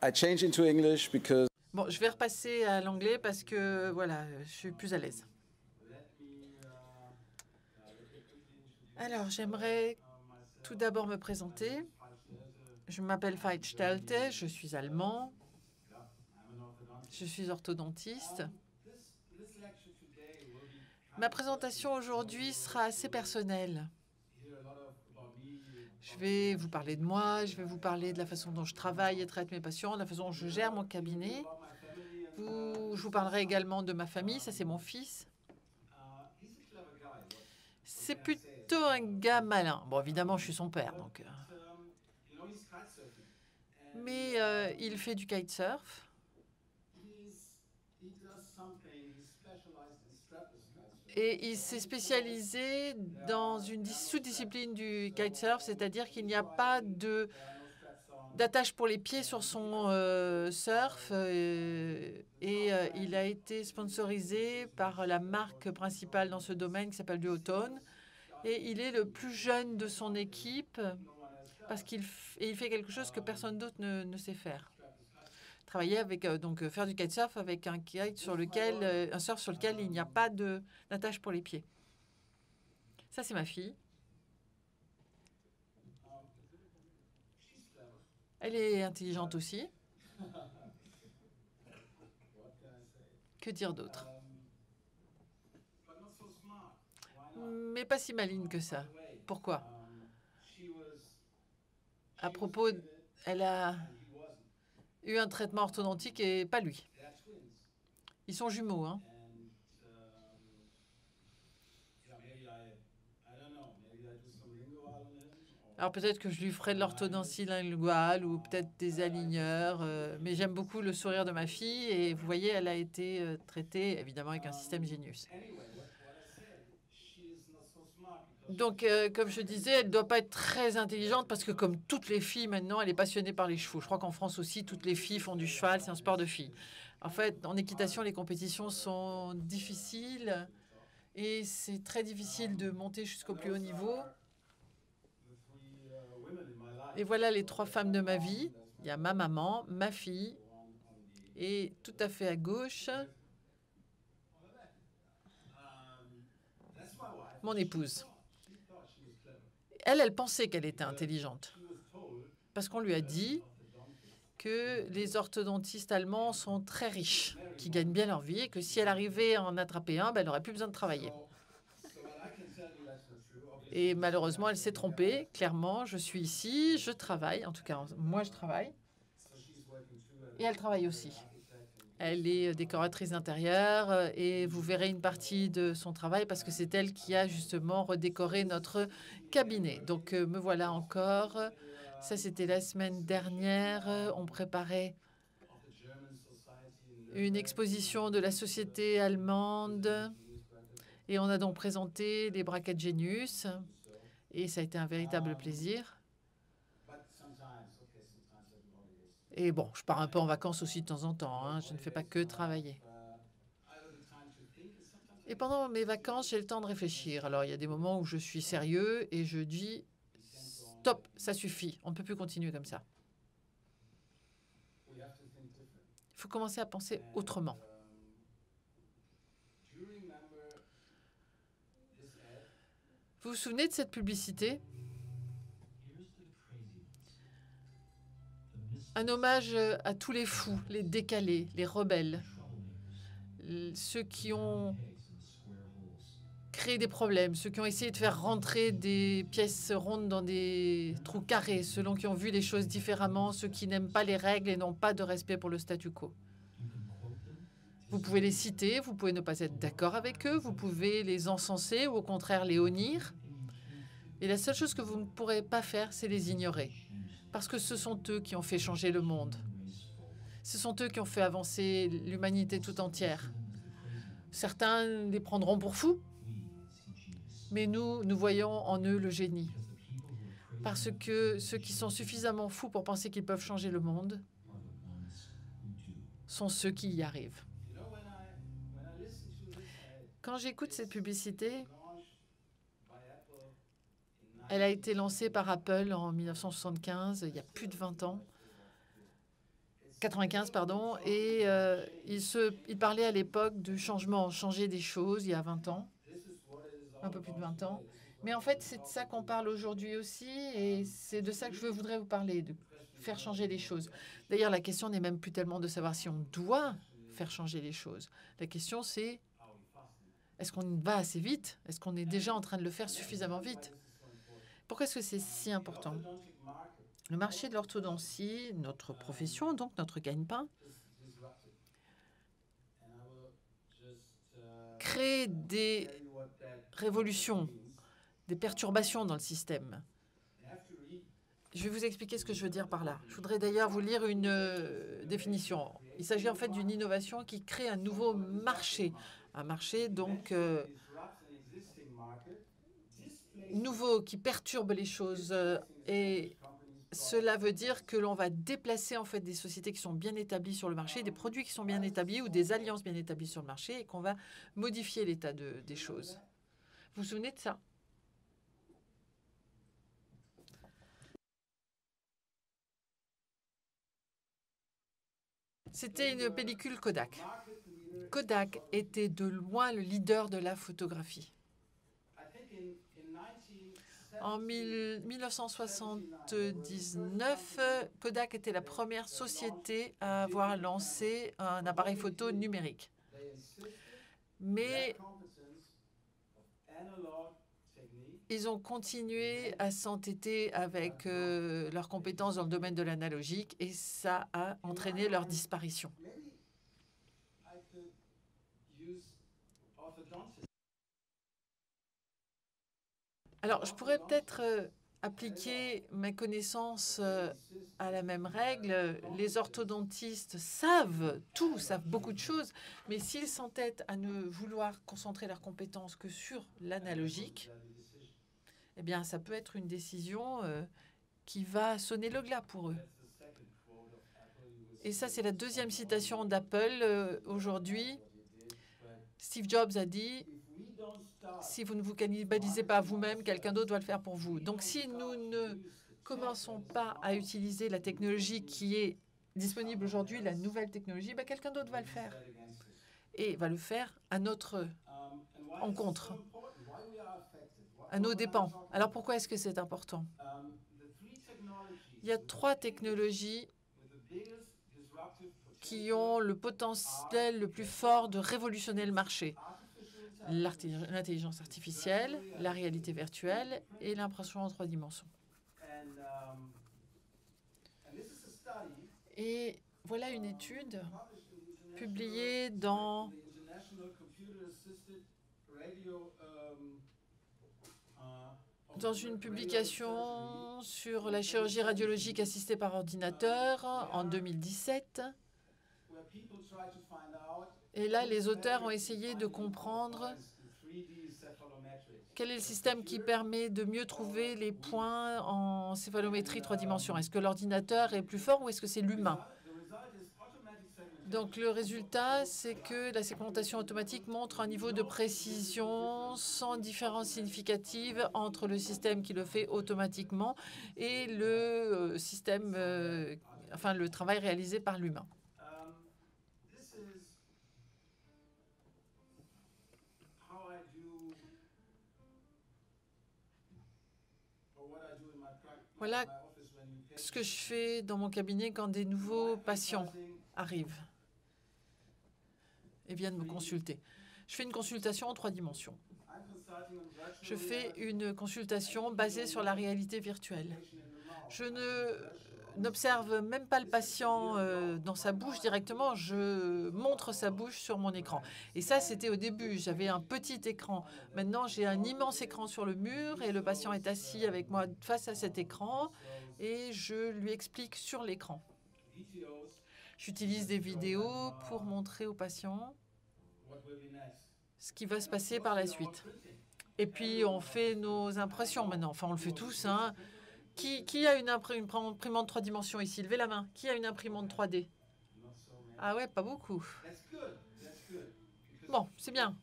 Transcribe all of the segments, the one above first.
I change into English because Bon, je vais repasser à l'anglais parce que, voilà, je suis plus à l'aise. Alors, j'aimerais tout d'abord me présenter. Je m'appelle Veit Stelte, je suis allemand. Je suis orthodontiste. Ma présentation aujourd'hui sera assez personnelle. Je vais vous parler de moi, je vais vous parler de la façon dont je travaille et traite mes patients, de la façon dont je gère mon cabinet. Je vous parlerai également de ma famille, ça c'est mon fils. C'est plutôt un gars malin. Bon, évidemment, je suis son père, donc. Mais il fait du kitesurf. Et il s'est spécialisé dans une sous-discipline du kitesurf, c'est-à-dire qu'il n'y a pas d'attache pour les pieds sur son surf. Il a été sponsorisé par la marque principale dans ce domaine qui s'appelle Duotone. Et il est le plus jeune de son équipe parce qu'il fait quelque chose que personne d'autre ne sait faire. Travailler avec faire du kitesurf avec un kite sur lequel un surf sur lequel il n'y a pas d'attache pour les pieds. Ça c'est ma fille. Elle est intelligente aussi. Que dire d'autre? Mais pas si maligne que ça. Pourquoi? À propos, elle a eu un traitement orthodontique et pas lui. Ils sont jumeaux, hein. Alors peut-être que je lui ferai de l'orthodontie linguale ou peut-être des aligneurs, mais j'aime beaucoup le sourire de ma fille et vous voyez, elle a été traitée évidemment avec un système Genius. Donc, comme je disais, elle ne doit pas être très intelligente parce que comme toutes les filles maintenant, elle est passionnée par les chevaux. Je crois qu'en France aussi, toutes les filles font du cheval, c'est un sport de filles. En fait, en équitation, les compétitions sont difficiles et c'est très difficile de monter jusqu'au plus haut niveau. Et voilà les trois femmes de ma vie. Il y a ma maman, ma fille et tout à fait à gauche, mon épouse. Elle pensait qu'elle était intelligente parce qu'on lui a dit que les orthodontistes allemands sont très riches, qui gagnent bien leur vie et que si elle arrivait à en attraper un, elle n'aurait plus besoin de travailler. Et malheureusement, elle s'est trompée. Clairement, je suis ici, je travaille. En tout cas, moi, je travaille. Et elle travaille aussi. Elle est décoratrice d'intérieur et vous verrez une partie de son travail parce que c'est elle qui a justement redécoré notre cabinet. Donc, me voilà encore. Ça, c'était la semaine dernière. On préparait une exposition de la société allemande et on a donc présenté les braquettes Genius et ça a été un véritable plaisir. Et bon, je pars un peu en vacances aussi de temps en temps, hein. Je ne fais pas que travailler. Et pendant mes vacances, j'ai le temps de réfléchir. Alors, il y a des moments où je suis sérieux et je dis « Stop, ça suffit, on ne peut plus continuer comme ça. » Il faut commencer à penser autrement. Vous vous souvenez de cette publicité? Un hommage à tous les fous, les décalés, les rebelles, ceux qui ont créé des problèmes, ceux qui ont essayé de faire rentrer des pièces rondes dans des trous carrés, ceux qui ont vu les choses différemment, ceux qui n'aiment pas les règles et n'ont pas de respect pour le statu quo. Vous pouvez les citer, vous pouvez ne pas être d'accord avec eux, vous pouvez les encenser ou au contraire les honnir. Et la seule chose que vous ne pourrez pas faire, c'est les ignorer. Parce que ce sont eux qui ont fait changer le monde. Ce sont eux qui ont fait avancer l'humanité tout entière. Certains les prendront pour fous, mais nous voyons en eux le génie. Parce que ceux qui sont suffisamment fous pour penser qu'ils peuvent changer le monde sont ceux qui y arrivent. Quand j'écoute cette publicité, elle a été lancée par Apple en 1975, il y a plus de 20 ans. 95, pardon, et il parlait à l'époque de changement, changer des choses il y a 20 ans, un peu plus de 20 ans. Mais en fait, c'est de ça qu'on parle aujourd'hui aussi, et c'est de ça que je voudrais vous parler, de faire changer les choses. D'ailleurs, la question n'est même plus tellement de savoir si on doit faire changer les choses. La question, c'est est-ce qu'on va assez vite? Est-ce qu'on est déjà en train de le faire suffisamment vite? Pourquoi est-ce que c'est si important? Le marché de l'orthodontie, notre profession, donc notre gagne-pain, crée des révolutions, des perturbations dans le système. Je vais vous expliquer ce que je veux dire par là. Je voudrais d'ailleurs vous lire une définition. Il s'agit en fait d'une innovation qui crée un nouveau marché. Un marché donc nouveau qui perturbe les choses. Et cela veut dire que l'on va déplacer en fait des sociétés qui sont bien établies sur le marché, des produits qui sont bien établis ou des alliances bien établies sur le marché et qu'on va modifier l'état des choses. Vous vous souvenez de ça? C'était une pellicule Kodak. Kodak était de loin le leader de la photographie. En 1979, Kodak était la première société à avoir lancé un appareil photo numérique. Mais ils ont continué à s'entêter avec leurs compétences dans le domaine de l'analogique et ça a entraîné leur disparition. Alors, je pourrais peut-être appliquer mes connaissances à la même règle. Les orthodontistes savent tout, savent beaucoup de choses, mais s'ils s'entêtent à ne vouloir concentrer leurs compétences que sur l'analogique, eh bien, ça peut être une décision qui va sonner le glas pour eux. Et ça, c'est la deuxième citation d'Apple aujourd'hui. Steve Jobs a dit « Si vous ne vous cannibalisez pas vous-même, quelqu'un d'autre doit le faire pour vous. » Donc, si nous ne commençons pas à utiliser la technologie qui est disponible aujourd'hui, la nouvelle technologie, ben, quelqu'un d'autre va le faire. Et va le faire à notre encontre, à nos dépens. Alors, pourquoi est-ce que c'est important? Il y a 3 technologies qui ont le potentiel le plus fort de révolutionner le marché. L'intelligence artificielle, la réalité virtuelle et l'impression en 3 dimensions. Et voilà une étude publiée dans une publication sur la chirurgie radiologique assistée par ordinateur en 2017. Et là, les auteurs ont essayé de comprendre quel est le système qui permet de mieux trouver les points en céphalométrie 3 dimensions. Est-ce que l'ordinateur est plus fort ou est-ce que c'est l'humain? Donc le résultat, c'est que la segmentation automatique montre un niveau de précision sans différence significative entre le système qui le fait automatiquement et le système, enfin le travail réalisé par l'humain. Voilà ce que je fais dans mon cabinet quand des nouveaux patients arrivent et viennent me consulter. Je fais une consultation en 3 dimensions. Je fais une consultation basée sur la réalité virtuelle. Je n'observe même pas le patient dans sa bouche directement, je montre sa bouche sur mon écran. Et ça, c'était au début, j'avais un petit écran. Maintenant, j'ai un immense écran sur le mur et le patient est assis avec moi face à cet écran et je lui explique sur l'écran. J'utilise des vidéos pour montrer au patient ce qui va se passer par la suite. Et puis, on fait nos impressions maintenant. Enfin, on le fait tous, hein. Qui a une imprimante 3 dimensions ici? Levez la main. Qui a une imprimante 3D? Ah ouais, pas beaucoup. Bon, c'est bien.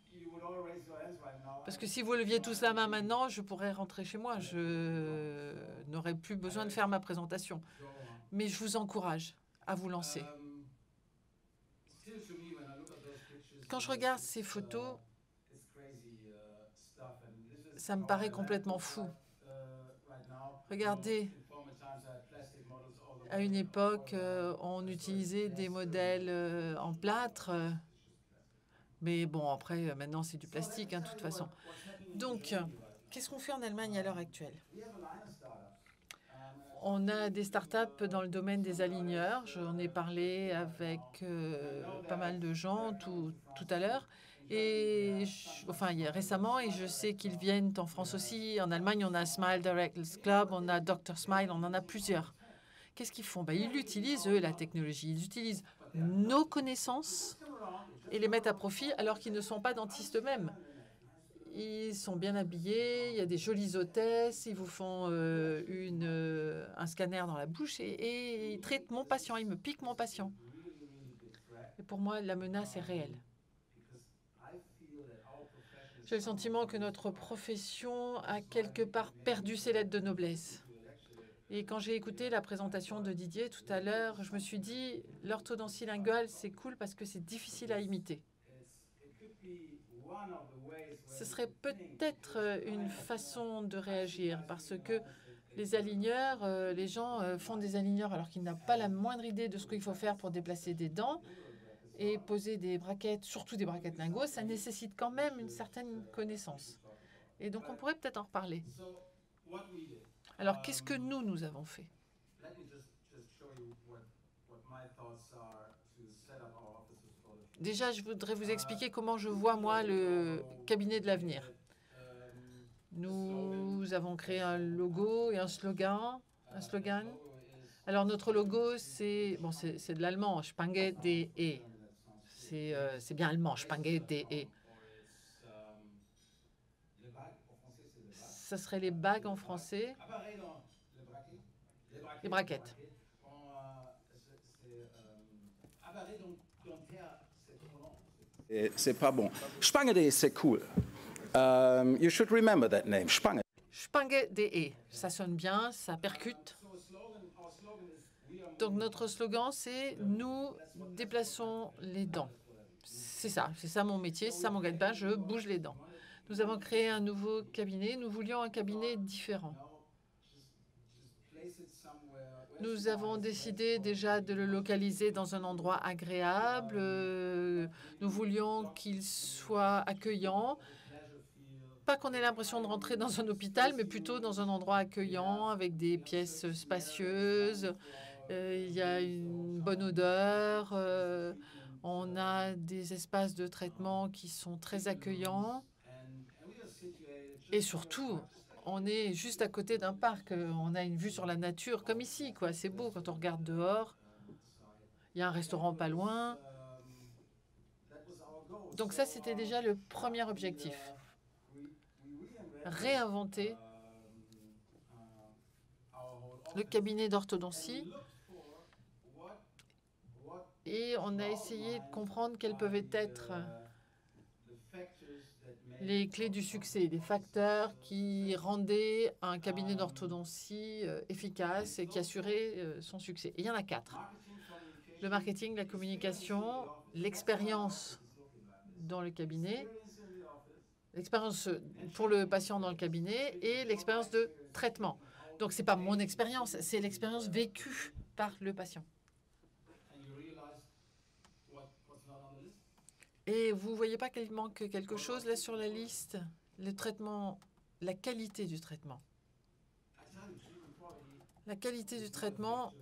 Parce que si vous leviez tous la main maintenant, je pourrais rentrer chez moi. Je n'aurais plus besoin de faire ma présentation. Mais je vous encourage à vous lancer. Quand je regarde ces photos, ça me paraît complètement fou. Regardez, à une époque, on utilisait des modèles en plâtre. Mais bon, après, maintenant, c'est du plastique, hein, de toute façon. Donc, qu'est-ce qu'on fait en Allemagne à l'heure actuelle? On a des startups dans le domaine des aligneurs. J'en ai parlé avec pas mal de gens tout à l'heure. Et récemment, et je sais qu'ils viennent en France aussi. En Allemagne, on a Smile Directors Club, on a Dr. Smile, on en a plusieurs. Qu'est-ce qu'ils font? Ils utilisent, eux, la technologie. Ils utilisent nos connaissances et les mettent à profit alors qu'ils ne sont pas dentistes eux-mêmes. Ils sont bien habillés, il y a des jolies hôtesses, ils vous font un scanner dans la bouche et ils traitent mon patient, ils me piquent mon patient. Et pour moi, la menace est réelle. J'ai le sentiment que notre profession a quelque part perdu ses lettres de noblesse. Et quand j'ai écouté la présentation de Didier tout à l'heure, je me suis dit, l'orthodontie linguale, c'est cool parce que c'est difficile à imiter. Ce serait peut-être une façon de réagir parce que les aligneurs, les gens font des aligneurs alors qu'ils n'ont pas la moindre idée de ce qu'il faut faire pour déplacer des dents et poser des braquettes, surtout des braquettes lingots, ça nécessite quand même une certaine connaissance. Et donc on pourrait peut-être en reparler. Alors qu'est-ce que nous avons fait? Déjà, je voudrais vous expliquer comment je vois, moi, le cabinet de l'avenir. Nous avons créé un logo et un slogan. Alors, notre logo, c'est de l'allemand, Spange DE. C'est bien allemand, Spange DE. Ça serait les bagues en français. Les braquettes. C'est pas bon. Spange, c'est cool. You should remember that name, Spange. Spange DE. Ça sonne bien, ça percute. Donc notre slogan, c'est « Nous déplaçons les dents ». C'est ça mon métier, c'est ça mon gagne-pain, je bouge les dents. Nous avons créé un nouveau cabinet, nous voulions un cabinet différent. Nous avons décidé déjà de le localiser dans un endroit agréable. Nous voulions qu'il soit accueillant. Pas qu'on ait l'impression de rentrer dans un hôpital, mais plutôt dans un endroit accueillant, avec des pièces spacieuses. Il y a une bonne odeur. On a des espaces de traitement qui sont très accueillants. Et surtout, on est juste à côté d'un parc. On a une vue sur la nature, comme ici, quoi. C'est beau quand on regarde dehors. Il y a un restaurant pas loin. Donc ça, c'était déjà le premier objectif. Réinventer le cabinet d'orthodontie. Et on a essayé de comprendre quels peuvent être les clés du succès, les facteurs qui rendaient un cabinet d'orthodontie efficace et qui assuraient son succès. Et il y en a 4. Le marketing, la communication, l'expérience dans le cabinet, l'expérience pour le patient dans le cabinet et l'expérience de traitement. Donc, ce n'est pas mon expérience, c'est l'expérience vécue par le patient. Et vous ne voyez pas qu'il manque quelque chose là sur la liste? Le traitement, la qualité du traitement. La qualité du traitement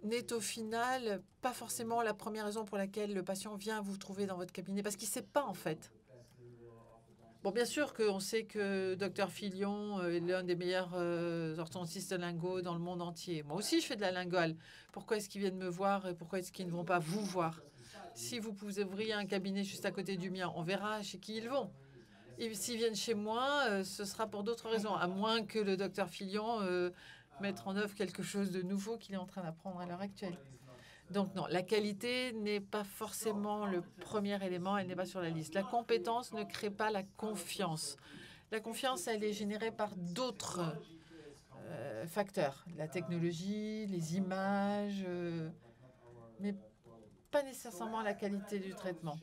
n'est au final pas forcément la première raison pour laquelle le patient vient vous trouver dans votre cabinet, parce qu'il ne sait pas en fait. Bon, bien sûr qu'on sait que Dr Filion est l'un des meilleurs orthodontistes lingots dans le monde entier. Moi aussi, je fais de la linguale. Pourquoi est-ce qu'ils viennent me voir et pourquoi est-ce qu'ils ne vont pas vous voir? Si vous pouvez ouvrir un cabinet juste à côté du mien, on verra chez qui ils vont. Et s'ils viennent chez moi, ce sera pour d'autres raisons, à moins que le docteur Filion mette en œuvre quelque chose de nouveau qu'il est en train d'apprendre à l'heure actuelle. Donc non, la qualité n'est pas forcément le premier élément, elle n'est pas sur la liste. La compétence ne crée pas la confiance. La confiance, elle est générée par d'autres facteurs. La technologie, les images, mais pas nécessairement la qualité du traitement.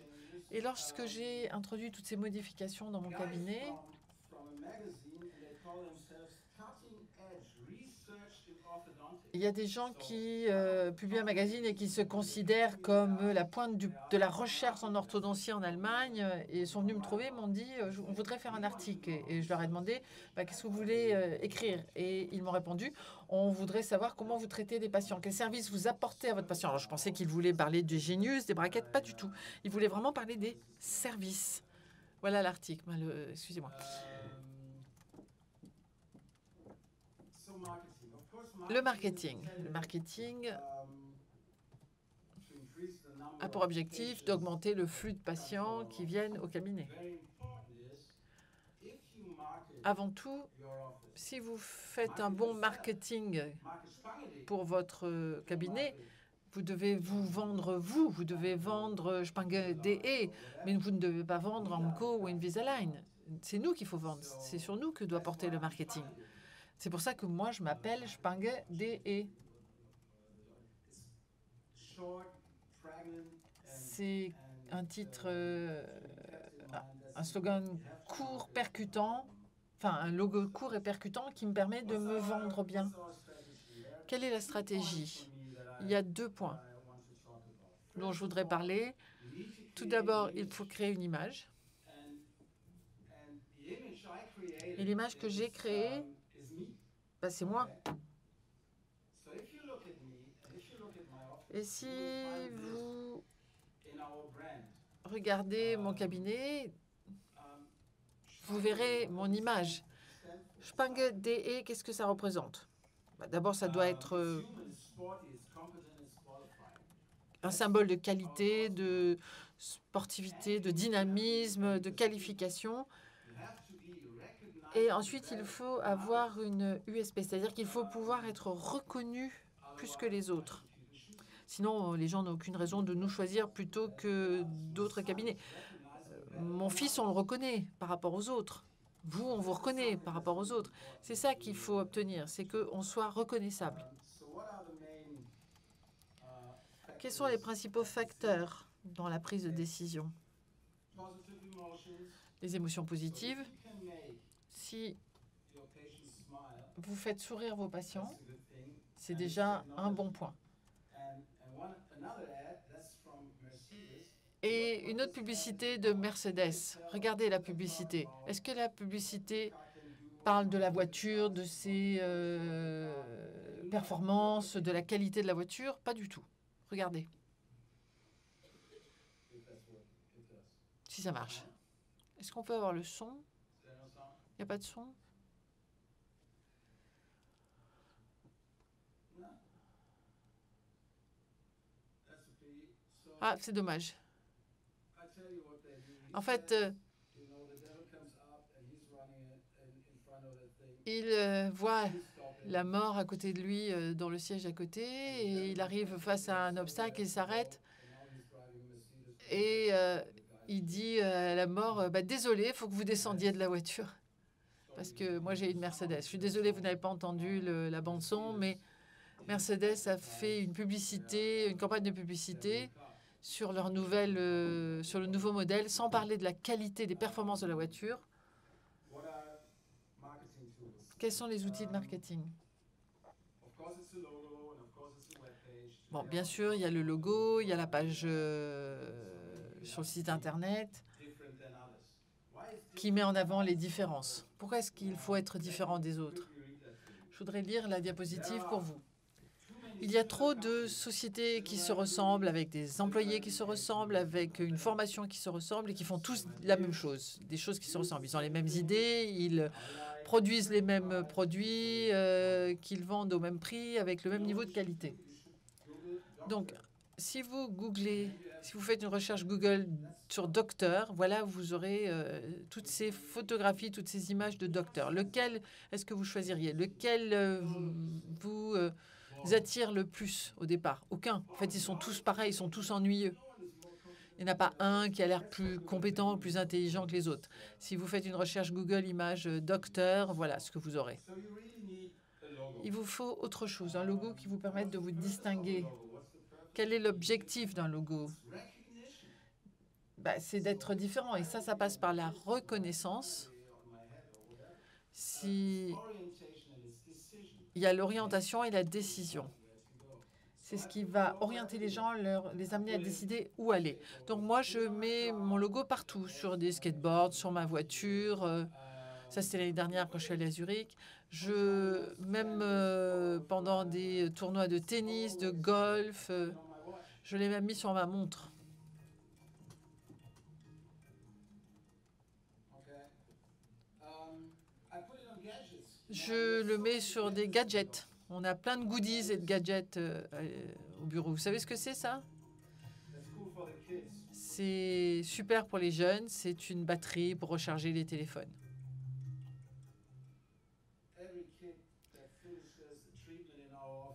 Et lorsque j'ai introduit toutes ces modifications dans mon cabinet, il y a des gens qui publient un magazine et qui se considèrent comme la pointe de la recherche en orthodontie en Allemagne et sont venus me trouver, m'ont dit on voudrait faire un article. Et je leur ai demandé qu'est-ce que vous voulez écrire. Et ils m'ont répondu on voudrait savoir comment vous traitez les patients, quels services vous apportez à votre patient. Alors je pensais qu'ils voulaient parler du Genius, des braquettes, pas du tout. Ils voulaient vraiment parler des services. Voilà l'article, excusez-moi. Le marketing. Le marketing a pour objectif d'augmenter le flux de patients qui viennent au cabinet. Avant tout, si vous faites un bon marketing pour votre cabinet, vous devez vous vendre vous devez vendre Spange DE, mais vous ne devez pas vendre Amco ou Invisalign. C'est nous qu'il faut vendre, c'est sur nous que doit porter le marketing. C'est pour ça que moi, je m'appelle Spange DE. C'est un titre, un slogan court, percutant, enfin un logo court et percutant qui me permet de me vendre bien. Quelle est la stratégie? Il y a 2 points dont je voudrais parler. Tout d'abord, il faut créer une image. Et l'image que j'ai créée, c'est moi. Et si vous regardez mon cabinet, vous verrez mon image. Spange DE, qu'est-ce que ça représente? D'abord, ça doit être un symbole de qualité, de sportivité, de dynamisme, de qualification. Et ensuite, il faut avoir une USP, c'est-à-dire qu'il faut pouvoir être reconnu plus que les autres. Sinon, les gens n'ont aucune raison de nous choisir plutôt que d'autres cabinets. Mon fils, on le reconnaît par rapport aux autres. Vous, on vous reconnaît par rapport aux autres. C'est ça qu'il faut obtenir, c'est qu'on soit reconnaissable. Quels sont les principaux facteurs dans la prise de décision? Les émotions positives. Si vous faites sourire vos patients, c'est déjà un bon point. Et une autre publicité de Mercedes. Regardez la publicité. Est-ce que la publicité parle de la voiture, de ses performances, de la qualité de la voiture? Pas du tout. Regardez. Si ça marche. Est-ce qu'on peut avoir le son? Il n'y a pas de son? Ah, c'est dommage. En fait, il voit la mort à côté de lui dans le siège à côté et il arrive face à un obstacle, il s'arrête et il dit à la mort, désolé, il faut que vous descendiez de la voiture parce que moi j'ai une Mercedes. Je suis désolée, vous n'avez pas entendu la bande-son, mais Mercedes a fait une publicité, une campagne de publicité sur leur sur le nouveau modèle, sans parler de la qualité des performances de la voiture. Quels sont les outils de marketing? Bon, bien sûr, il y a le logo, il y a la page sur le site Internet qui met en avant les différences. Pourquoi est-ce qu'il faut être différent des autres? Je voudrais lire la diapositive pour vous. Il y a trop de sociétés qui se ressemblent, avec des employés qui se ressemblent, avec une formation qui se ressemble et qui font tous la même chose, des choses qui se ressemblent. Ils ont les mêmes idées, ils produisent les mêmes produits, qu'ils vendent au même prix, avec le même niveau de qualité. Donc, si vous googlez, si vous faites une recherche Google sur docteur, voilà, vous aurez toutes ces photographies, toutes ces images de docteurs. Lequel est-ce que vous choisiriez? Lequel vous attire le plus au départ? Aucun. En fait, ils sont tous pareils, ils sont tous ennuyeux. Il n'y en a pas un qui a l'air plus compétent, plus intelligent que les autres. Si vous faites une recherche Google image docteur, voilà ce que vous aurez. Il vous faut autre chose, un logo qui vous permette de vous distinguer. Quel est l'objectif d'un logo? C'est d'être différent, et ça passe par la reconnaissance. Si il y a l'orientation et la décision. C'est ce qui va orienter les gens, les amener à décider où aller. Donc moi, je mets mon logo partout, sur des skateboards, sur ma voiture. Ça, c'était l'année dernière quand je suis allée à Zurich. Même pendant des tournois de tennis, de golf, je l'ai même mis sur ma montre. Je le mets sur des gadgets. On a plein de goodies et de gadgets au bureau. Vous savez ce que c'est, ça? C'est super pour les jeunes. C'est une batterie pour recharger les téléphones.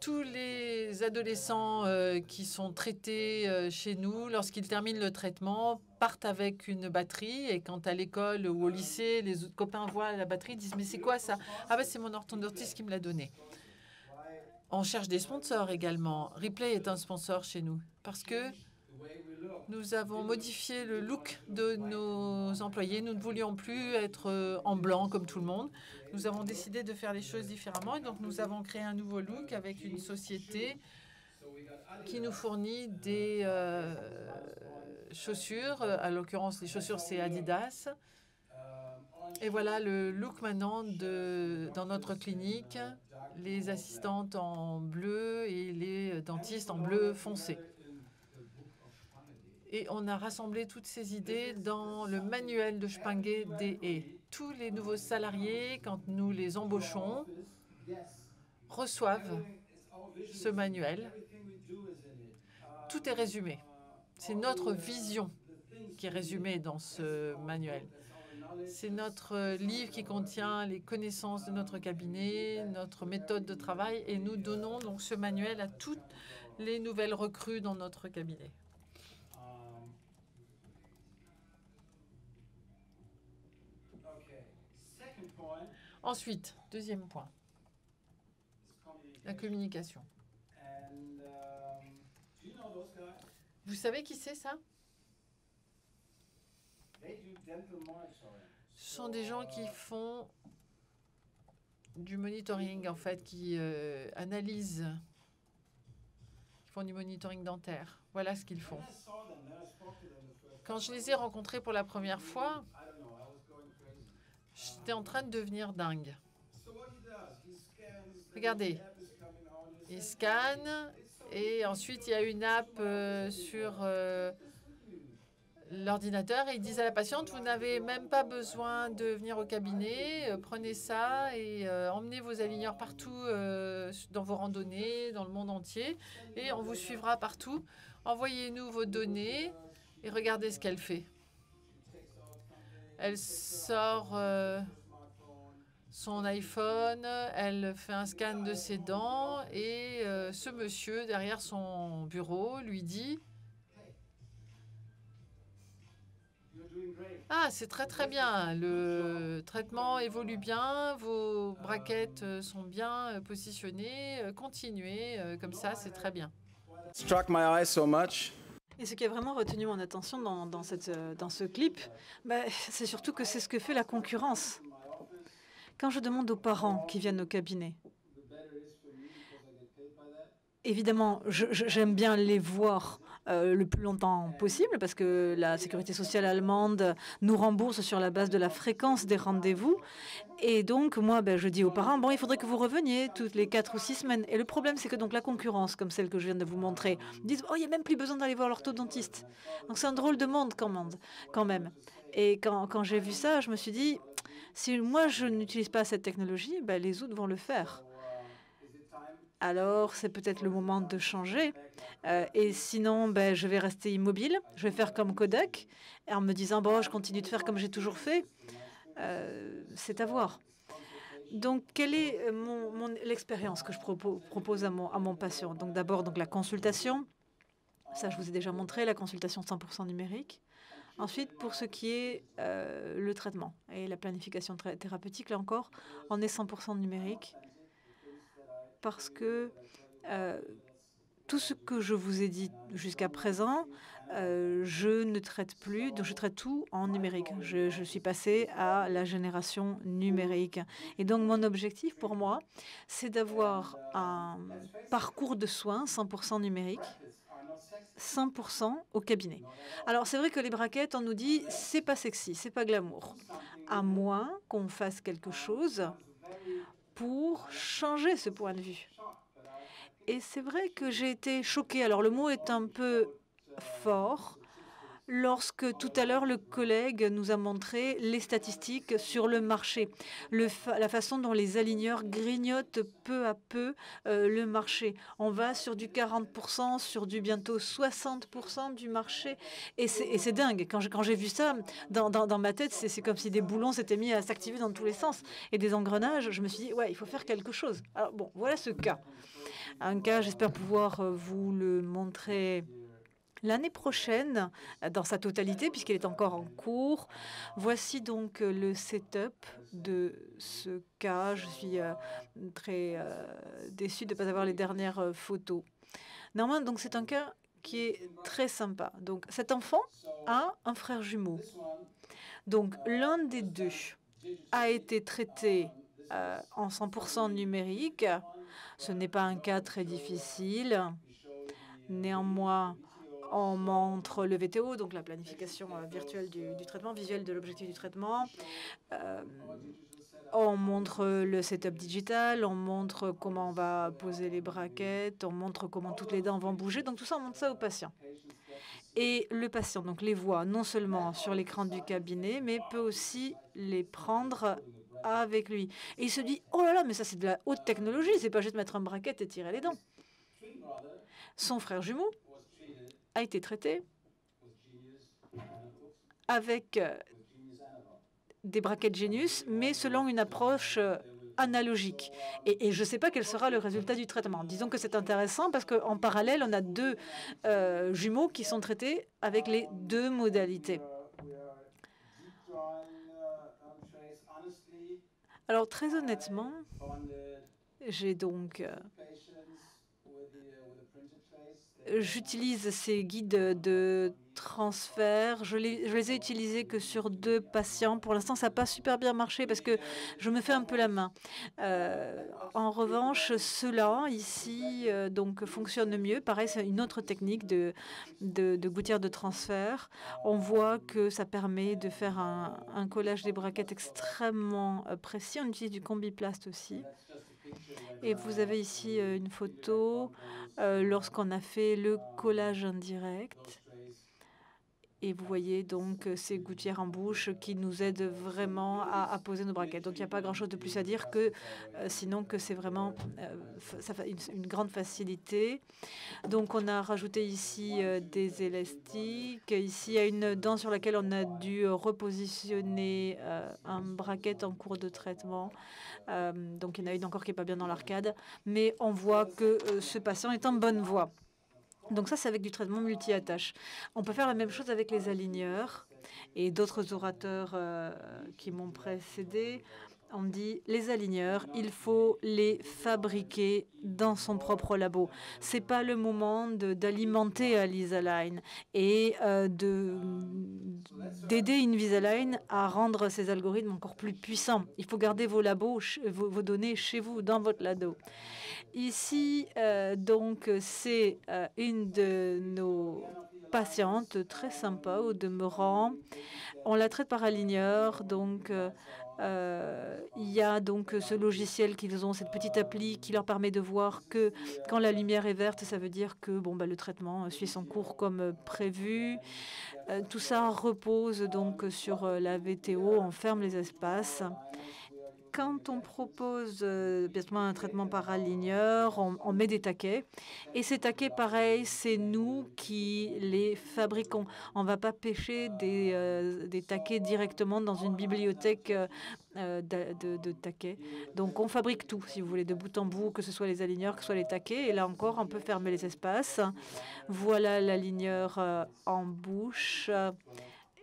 Tous les adolescents qui sont traités chez nous, lorsqu'ils terminent le traitement, partent avec une batterie. Et quand à l'école ou au lycée, les autres copains voient la batterie, ils disent « Mais c'est quoi ça ?»« Ah ben c'est mon orthodontiste qui me l'a donné. » On cherche des sponsors également. Ripley est un sponsor chez nous parce que nous avons modifié le look de nos employés. Nous ne voulions plus être en blanc comme tout le monde. Nous avons décidé de faire les choses différemment. Et donc, nous avons créé un nouveau look avec une société qui nous fournit des chaussures. À l'occurrence, les chaussures, c'est Adidas. Et voilà le look maintenant dans notre clinique. Les assistantes en bleu et les dentistes en bleu foncé. Et on a rassemblé toutes ces idées dans le manuel de Spange DE. Tous les nouveaux salariés, quand nous les embauchons, reçoivent ce manuel. Tout est résumé. C'est notre vision qui est résumée dans ce manuel. C'est notre livre qui contient les connaissances de notre cabinet, notre méthode de travail, et nous donnons donc ce manuel à toutes les nouvelles recrues dans notre cabinet. Ensuite, deuxième point, la communication. Vous savez qui c'est, ça? Ce sont des gens qui font du monitoring, en fait, qui analysent, qui font du monitoring dentaire. Voilà ce qu'ils font. Quand je les ai rencontrés pour la première fois, j'étais en train de devenir dingue. Regardez, ils scannent et ensuite il y a une app sur l'ordinateur et ils disent à la patiente, vous n'avez même pas besoin de venir au cabinet, prenez ça et emmenez vos aligneurs partout dans vos randonnées, dans le monde entier, et on vous suivra partout. Envoyez-nous vos données et regardez ce qu'elle fait. Elle sort son iPhone, elle fait un scan de ses dents et ce monsieur derrière son bureau lui dit « Ah, c'est très très bien, le traitement évolue bien, vos braquettes sont bien positionnées, continuez comme ça, c'est très bien. » Struck my eye so much. Et ce qui a vraiment retenu mon attention dans ce clip, c'est surtout que c'est ce que fait la concurrence. Quand je demande aux parents qui viennent au cabinet, évidemment, j'aime bien les voir le plus longtemps possible parce que la sécurité sociale allemande nous rembourse sur la base de la fréquence des rendez-vous. Et donc, moi, je dis aux parents, bon, il faudrait que vous reveniez toutes les 4 ou 6 semaines. Et le problème, c'est que donc la concurrence, comme celle que je viens de vous montrer, disent, oh, il n'y a même plus besoin d'aller voir l'orthodontiste. Donc, c'est un drôle de monde quand même. Et quand j'ai vu ça, je me suis dit, si moi, je n'utilise pas cette technologie, les autres vont le faire. Alors, c'est peut-être le moment de changer. Et sinon, je vais rester immobile. Je vais faire comme Kodak, en me disant, bon, je continue de faire comme j'ai toujours fait. C'est à voir. Donc, quelle est l'expérience que je propose à mon patient? Donc, d'abord, la consultation. Ça, je vous ai déjà montré, la consultation 100% numérique. Ensuite, pour ce qui est le traitement et la planification thérapeutique, là encore, on est 100% numérique parce que tout ce que je vous ai dit jusqu'à présent, je ne traite plus, donc je traite tout en numérique. Je suis passée à la génération numérique. Et donc, mon objectif pour moi, c'est d'avoir un parcours de soins 100% numérique, 100% au cabinet. Alors, c'est vrai que les braquettes, on nous dit, c'est pas sexy, c'est pas glamour. À moins qu'on fasse quelque chose pour changer ce point de vue. Et c'est vrai que j'ai été choquée. Alors, le mot est un peu fort lorsque tout à l'heure le collègue nous a montré les statistiques sur le marché, la façon dont les aligneurs grignotent peu à peu le marché. On va sur du 40%, sur du bientôt 60% du marché. Et c'est dingue. Quand j'ai vu ça, dans ma tête, c'est comme si des boulons s'étaient mis à s'activer dans tous les sens. Et des engrenages, je me suis dit, ouais, il faut faire quelque chose. Alors bon, voilà ce cas. Un cas, j'espère pouvoir vous le montrer l'année prochaine, dans sa totalité, puisqu'il est encore en cours. Voici donc le setup de ce cas. Je suis très déçue de ne pas avoir les dernières photos. Normalement, donc c'est un cas qui est très sympa. Donc cet enfant a un frère jumeau. Donc l'un des deux a été traité en 100% numérique. Ce n'est pas un cas très difficile. Néanmoins, on montre le VTO, donc la planification virtuelle du traitement, visuel de l'objectif du traitement. On montre le setup digital, on montre comment on va poser les braquettes, on montre comment toutes les dents vont bouger. Donc tout ça, on montre ça au patient. Et le patient donc les voit non seulement sur l'écran du cabinet, mais peut aussi les prendre avec lui. Et il se dit, oh là là, mais ça c'est de la haute technologie, c'est pas juste mettre un braquette et tirer les dents. Son frère jumeau a été traité avec des braquettes Genius, mais selon une approche analogique. Et je ne sais pas quel sera le résultat du traitement. Disons que c'est intéressant parce qu'en parallèle, on a deux jumeaux qui sont traités avec les deux modalités. Alors, très honnêtement, j'ai donc... J'utilise ces guides de transfert. Je les ai utilisés que sur 2 patients. Pour l'instant, ça n'a pas super bien marché parce que je me fais un peu la main. En revanche, ceux-là, ici, donc, fonctionnent mieux. Pareil, c'est une autre technique de gouttière de transfert. On voit que ça permet de faire un collage des braquettes extrêmement précis. On utilise du combiplast aussi. Et vous avez ici une photo lorsqu'on a fait le collage indirect. Et vous voyez donc ces gouttières en bouche qui nous aident vraiment à poser nos braquettes. Donc il n'y a pas grand-chose de plus à dire que sinon que c'est vraiment ça fait une grande facilité. Donc on a rajouté ici des élastiques. Ici il y a une dent sur laquelle on a dû repositionner un braquette en cours de traitement. Donc il y en a une encore qui n'est pas bien dans l'arcade. Mais on voit que ce patient est en bonne voie. Donc ça, c'est avec du traitement multi-attache. On peut faire la même chose avec les aligneurs et d'autres orateurs qui m'ont précédé. On dit les aligneurs, il faut les fabriquer dans son propre labo. C'est pas le moment d'alimenter Invisalign et d'aider Invisalign à rendre ses algorithmes encore plus puissants. Il faut garder vos labos, vos données chez vous, dans votre labo. Ici, donc, c'est une de nos patientes très sympa au demeurant. On la traite par aligneur, donc il y a donc ce logiciel qu'ils ont, cette petite appli qui leur permet de voir que quand la lumière est verte, ça veut dire que bon, le traitement suit son cours comme prévu. Tout ça repose donc sur la VTO, on ferme les espaces. Quand on propose un traitement par aligneur, on met des taquets. Et ces taquets, pareil, c'est nous qui les fabriquons. On ne va pas pêcher des taquets directement dans une bibliothèque de taquets. Donc, on fabrique tout, si vous voulez, de bout en bout, que ce soit les aligneurs, que ce soit les taquets. Et là encore, on peut fermer les espaces. Voilà l'aligneur en bouche.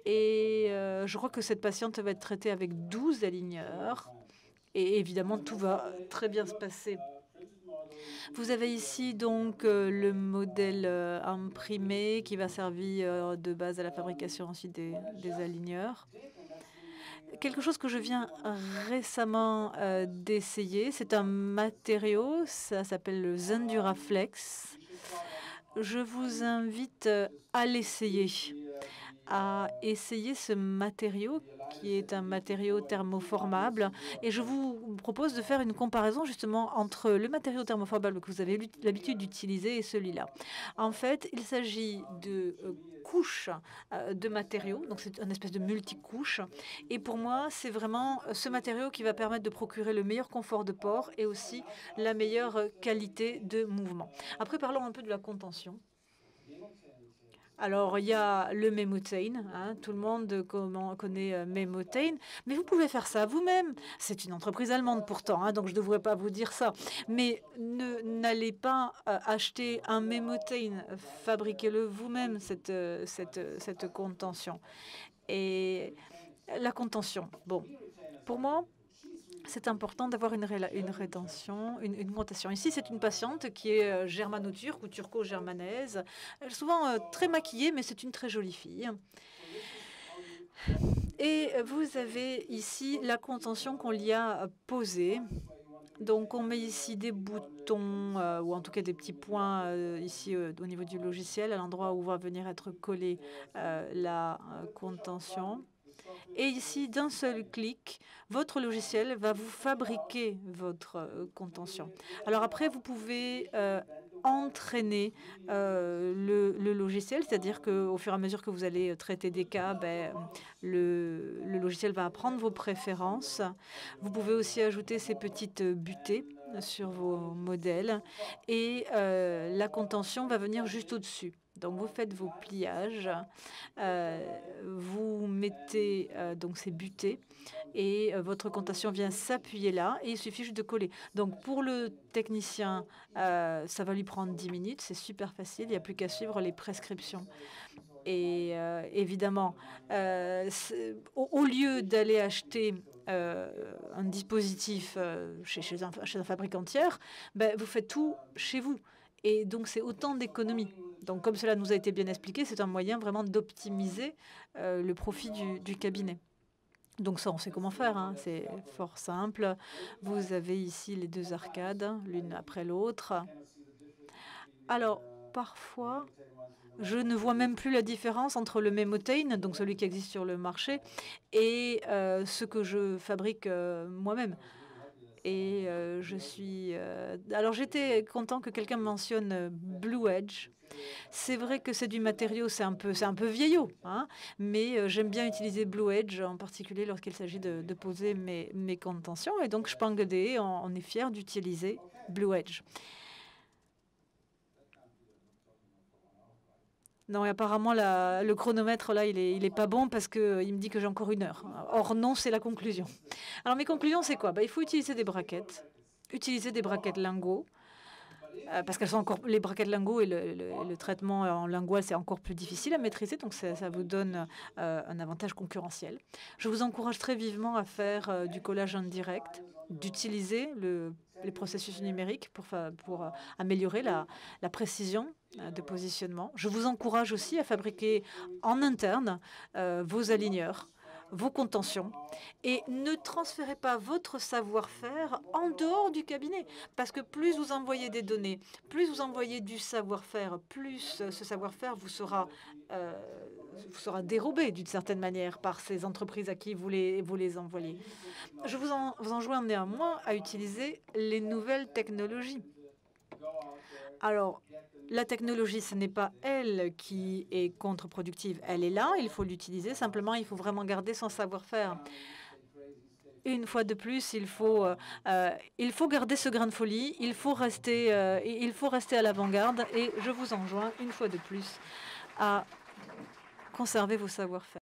Et je crois que cette patiente va être traitée avec 12 aligneurs. Et évidemment, tout va très bien se passer. Vous avez ici donc le modèle imprimé qui va servir de base à la fabrication ensuite des aligneurs. Quelque chose que je viens récemment d'essayer, c'est un matériau, ça s'appelle le Zenduraflex. Je vous invite à l'essayer, à essayer ce matériau qui est un matériau thermoformable. Et je vous propose de faire une comparaison justement entre le matériau thermoformable que vous avez l'habitude d'utiliser et celui-là. En fait, il s'agit de couches de matériaux, donc c'est une espèce de multicouche. Et pour moi, c'est vraiment ce matériau qui va permettre de procurer le meilleur confort de port et aussi la meilleure qualité de mouvement. Après, parlons un peu de la contention. Alors, il y a le Memotane, hein, tout le monde connaît Memotane, mais vous pouvez faire ça vous-même. C'est une entreprise allemande pourtant, hein, donc je ne devrais pas vous dire ça. Mais n'allez pas acheter un Memotane, fabriquez-le vous-même, cette contention. Et la contention, bon, pour moi, c'est important d'avoir une rétention, une rotation. Ici, c'est une patiente qui est germano-turque ou turco-germanaise. Elle est souvent très maquillée, mais c'est une très jolie fille. Et vous avez ici la contention qu'on lui a posée. Donc, on met ici des boutons, ou en tout cas des petits points ici au niveau du logiciel, à l'endroit où va venir être collée la contention. Et ici, d'un seul clic, votre logiciel va vous fabriquer votre contention. Alors après, vous pouvez entraîner le logiciel, c'est-à-dire qu'au fur et à mesure que vous allez traiter des cas, le logiciel va apprendre vos préférences. Vous pouvez aussi ajouter ces petites butées sur vos modèles et la contention va venir juste au-dessus. Donc, vous faites vos pliages, vous mettez donc ces butées et votre contention vient s'appuyer là et il suffit juste de coller. Donc, pour le technicien, ça va lui prendre 10 minutes. C'est super facile. Il n'y a plus qu'à suivre les prescriptions. Et évidemment, au lieu d'aller acheter un dispositif chez un fabricant tiers, vous faites tout chez vous. Et donc, c'est autant d'économies. Donc, comme cela nous a été bien expliqué, c'est un moyen vraiment d'optimiser le profit du cabinet. Donc ça, on sait comment faire, hein. C'est fort simple. Vous avez ici les deux arcades, l'une après l'autre. Alors, parfois, je ne vois même plus la différence entre le Memotane, donc celui qui existe sur le marché, et ce que je fabrique moi-même. Et je suis... Alors, j'étais content que quelqu'un mentionne Blue Edge. C'est vrai que c'est du matériau, c'est un peu vieillot, hein, mais j'aime bien utiliser Blue Edge, en particulier lorsqu'il s'agit de poser mes contentions. Et donc, Spangd, on est fiers d'utiliser Blue Edge. Non, et apparemment, le chronomètre, là, il est pas bon parce qu'il me dit que j'ai encore 1 heure. Or, non, c'est la conclusion. Alors, mes conclusions, c'est quoi? Il faut utiliser des braquettes. Utiliser des braquettes lingots. Parce qu'elles sont encore, les braquettes lingots et le traitement en lingual, c'est encore plus difficile à maîtriser, donc ça vous donne un avantage concurrentiel. Je vous encourage très vivement à faire du collage indirect, d'utiliser les processus numériques pour améliorer la précision de positionnement. Je vous encourage aussi à fabriquer en interne vos aligneurs, vos contentions, et ne transférez pas votre savoir-faire en dehors du cabinet, parce que plus vous envoyez des données, plus vous envoyez du savoir-faire, plus ce savoir-faire vous sera dérobé d'une certaine manière par ces entreprises à qui vous les envoyez. Je vous enjoins néanmoins à utiliser les nouvelles technologies. Alors, la technologie, ce n'est pas elle qui est contre-productive. Elle est là, il faut l'utiliser. Simplement, il faut vraiment garder son savoir-faire. Une fois de plus, il faut garder ce grain de folie. Il faut rester à l'avant-garde. Et je vous enjoins, une fois de plus, à conserver vos savoir-faire.